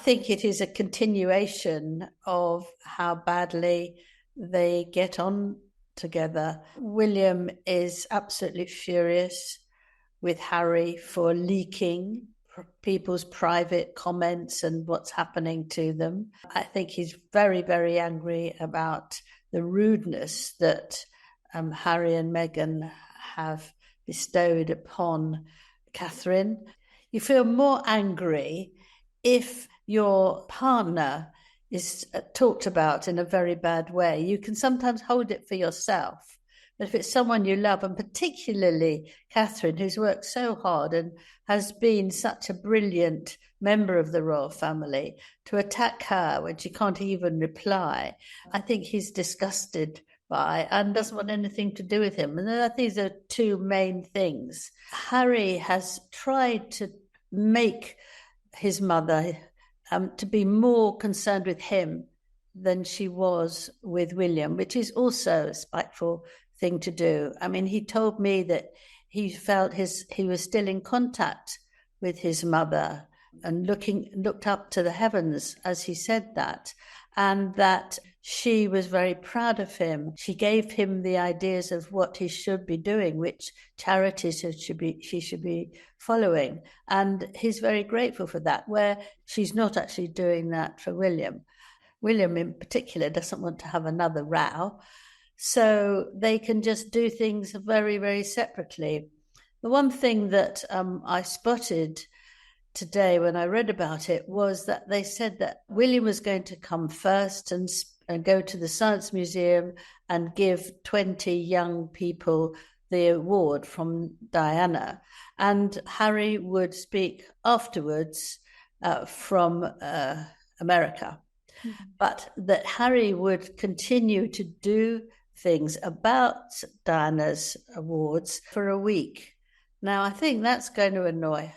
think it is a continuation of how badly they get on together. William is absolutely furious with Harry for leaking people's private comments and what's happening to them. I think he's very, very angry about the rudeness that Harry and Meghan have bestowed upon Catherine. You feel more angry if your partner is talked about in a very bad way. You can sometimes hold it for yourself. But if it's someone you love, and particularly Catherine, who's worked so hard and has been such a brilliant member of the royal family, to attack her when she can't even reply, I think he's disgusted by and doesn't want anything to do with him. And these are two main things. Harry has tried to make his mother to be more concerned with him than she was with William, which is also a spiteful thing to do. I mean, he told me that he felt he was still in contact with his mother and looked up to the heavens as he said that, and that she was very proud of him. She gave him the ideas of what he should be doing, which charities she should be following, and he's very grateful for that, where she's not actually doing that for William. William in particular doesn't want to have another row, so they can just do things very, very separately. The one thing that I spotted today when I read about it was that they said that William was going to come first and go to the Science Museum and give 20 young people the award from Diana, and Harry would speak afterwards from America. Mm-hmm. But that Harry would continue to do things about Diana's awards for a week. Now, I think that's going to annoy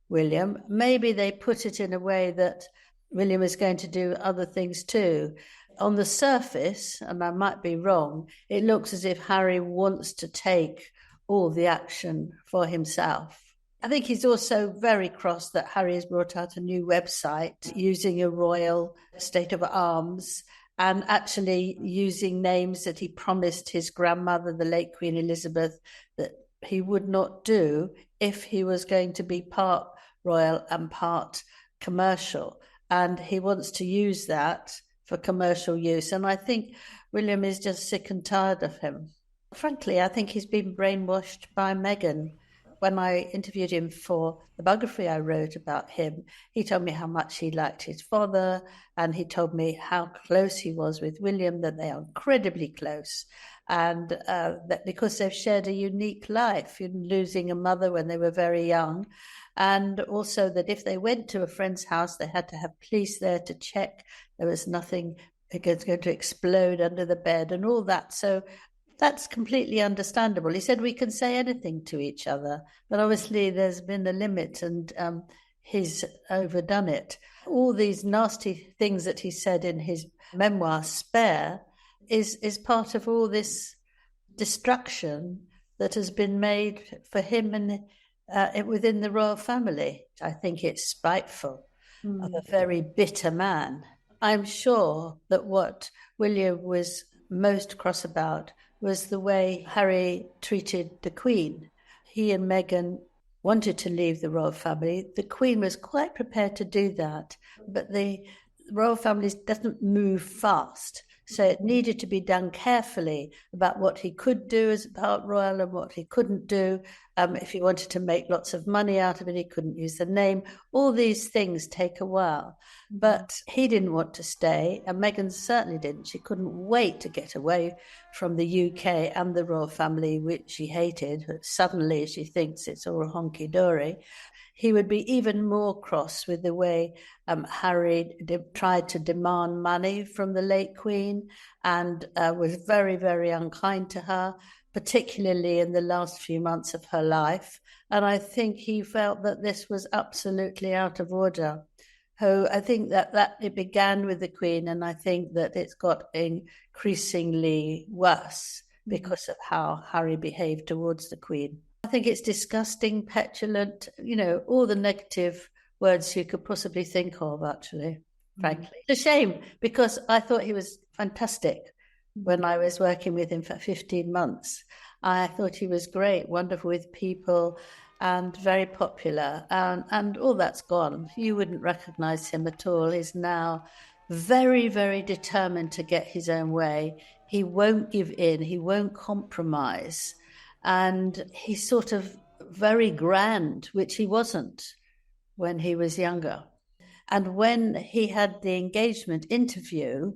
William. Maybe they put it in a way that William is going to do other things too. On the surface, and I might be wrong, it looks as if Harry wants to take all the action for himself. I think he's also very cross that Harry has brought out a new website using a royal state of arms and actually using names that he promised his grandmother, the late Queen Elizabeth, that he would not do if he was going to be part royal and part commercial. And he wants to use that for commercial use. And I think William is just sick and tired of him. Frankly, I think he's been brainwashed by Meghan. When I interviewed him for the biography I wrote about him, he told me how much he liked his father, and he told me how close he was with William, that they are incredibly close, and that because they've shared a unique life, losing a mother when they were very young, and also that if they went to a friend's house, they had to have police there to check there was nothing going to explode under the bed and all that. So that's completely understandable. He said we can say anything to each other, but obviously there's been a limit, and he's overdone it. All these nasty things that he said in his memoir, Spare, is part of all this destruction that has been made for him and within the royal family. I think it's spiteful of a very bitter man. I'm sure that what William was most cross about was the way Harry treated the Queen. He and Meghan wanted to leave the royal family. The Queen was quite prepared to do that, but the royal family doesn't move fast. So it needed to be done carefully about what he could do as part royal and what he couldn't do. If he wanted to make lots of money out of it, he couldn't use the name. All these things take a while. But he didn't want to stay, and Meghan certainly didn't. She couldn't wait to get away from the UK and the royal family, which she hated. But suddenly she thinks it's all honky-dory. He would be even more cross with the way Harry tried to demand money from the late Queen and was very, very unkind to her, particularly in the last few months of her life. And I think he felt that this was absolutely out of order. So I think that it began with the Queen, and I think that it's got increasingly worse because of how Harry behaved towards the Queen. I think it's disgusting, petulant, all the negative words you could possibly think of, actually, frankly. It's a shame, because I thought he was fantastic when I was working with him for 15 months. I thought he was great, wonderful with people, and very popular. And all that's gone. You wouldn't recognize him at all. He's now very, very determined to get his own way. He won't give in. He won't compromise. And he's sort of very grand, which he wasn't when he was younger. And when he had the engagement interview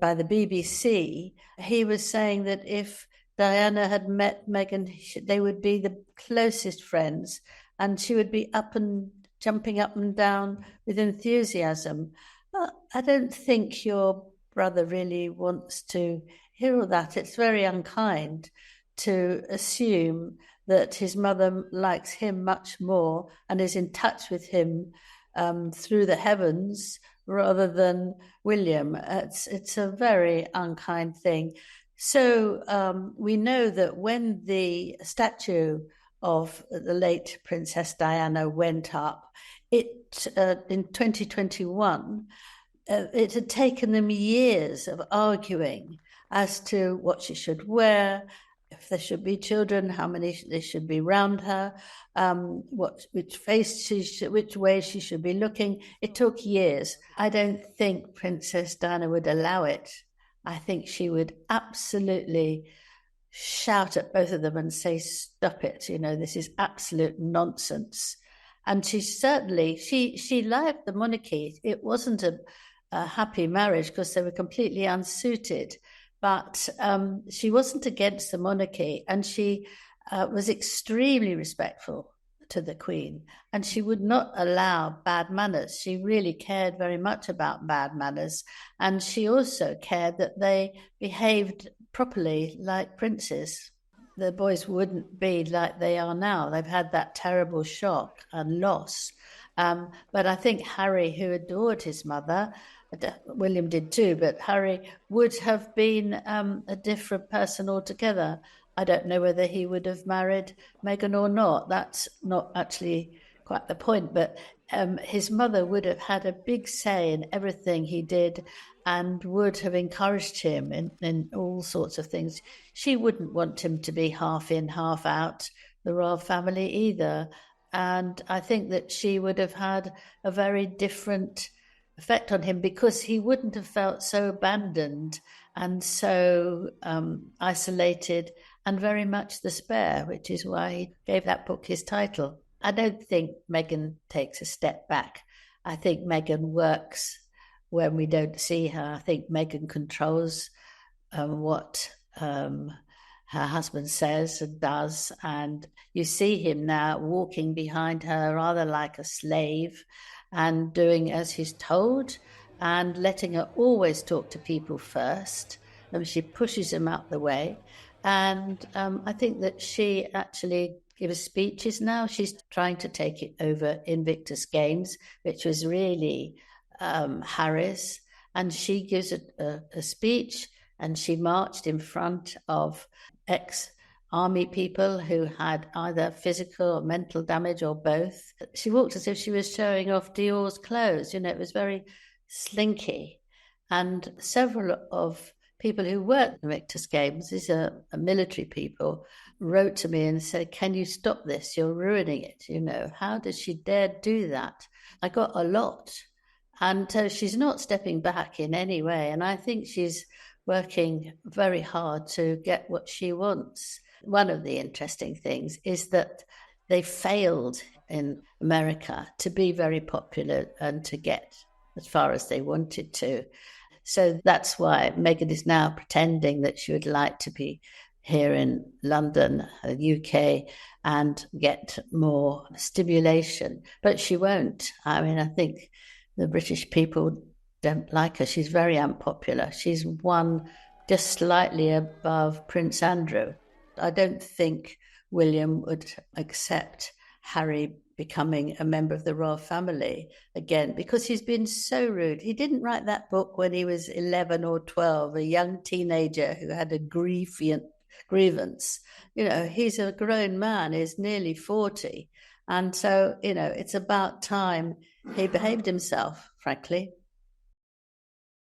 by the BBC, he was saying that if Diana had met Meghan, they would be the closest friends, and she would be jumping up and down with enthusiasm. I don't think your brother really wants to hear all that. It's very unkind to assume that his mother likes him much more and is in touch with him through the heavens rather than William. It's a very unkind thing. So we know that when the statue of the late Princess Diana went up, it in 2021, it had taken them years of arguing as to what she should wear, if there should be children, how many there should be around her, which way she should be looking. It took years. I don't think Princess Diana would allow it. I think she would absolutely shout at both of them and say, "Stop it! You know, this is absolute nonsense." And she liked the monarchy. It wasn't a happy marriage because they were completely unsuited. But she wasn't against the monarchy, and she was extremely respectful to the Queen, and she would not allow bad manners. She really cared very much about bad manners, and she also cared that they behaved properly like princes. The boys wouldn't be like they are now. They've had that terrible shock and loss. But I think Harry, who adored his mother, William did too, but Harry would have been a different person altogether. I don't know whether he would have married Meghan or not. That's not actually quite the point, but his mother would have had a big say in everything he did and would have encouraged him in all sorts of things. She wouldn't want him to be half in, half out, the royal family either. And I think that she would have had a very different effect on him, because he wouldn't have felt so abandoned and so isolated and very much the spare, which is why he gave that book his title. I don't think Meghan takes a step back. I think Meghan works when we don't see her. I think Meghan controls what her husband says and does, and you see him now walking behind her rather like a slave and doing as he's told and letting her always talk to people first. She pushes him out the way. And I think that she actually gives speeches now. She's trying to take it over Invictus Games, which was really Harry's. And she gives a speech, and she marched in front of ex-army people who had either physical or mental damage or both. She walked as if she was showing off Dior's clothes. You know, it was very slinky. And several of people who worked at the Invictus Games, these are military people, wrote to me and said, "Can you stop this? You're ruining it. You know, how does she dare do that?" I got a lot. And she's not stepping back in any way. And I think she's working very hard to get what she wants. One of the interesting things is that they failed in America to be very popular and to get as far as they wanted to. So that's why Meghan is now pretending that she would like to be here in London, UK, and get more stimulation. But she won't. I mean, I think the British people don't like her. She's very unpopular. She's one just slightly above Prince Andrew. I don't think William would accept Harry becoming a member of the royal family again, because he's been so rude. He didn't write that book when he was 11 or 12, a young teenager who had a grievance. You know, he's a grown man, he's nearly 40, And so, it's about time he behaved himself, frankly.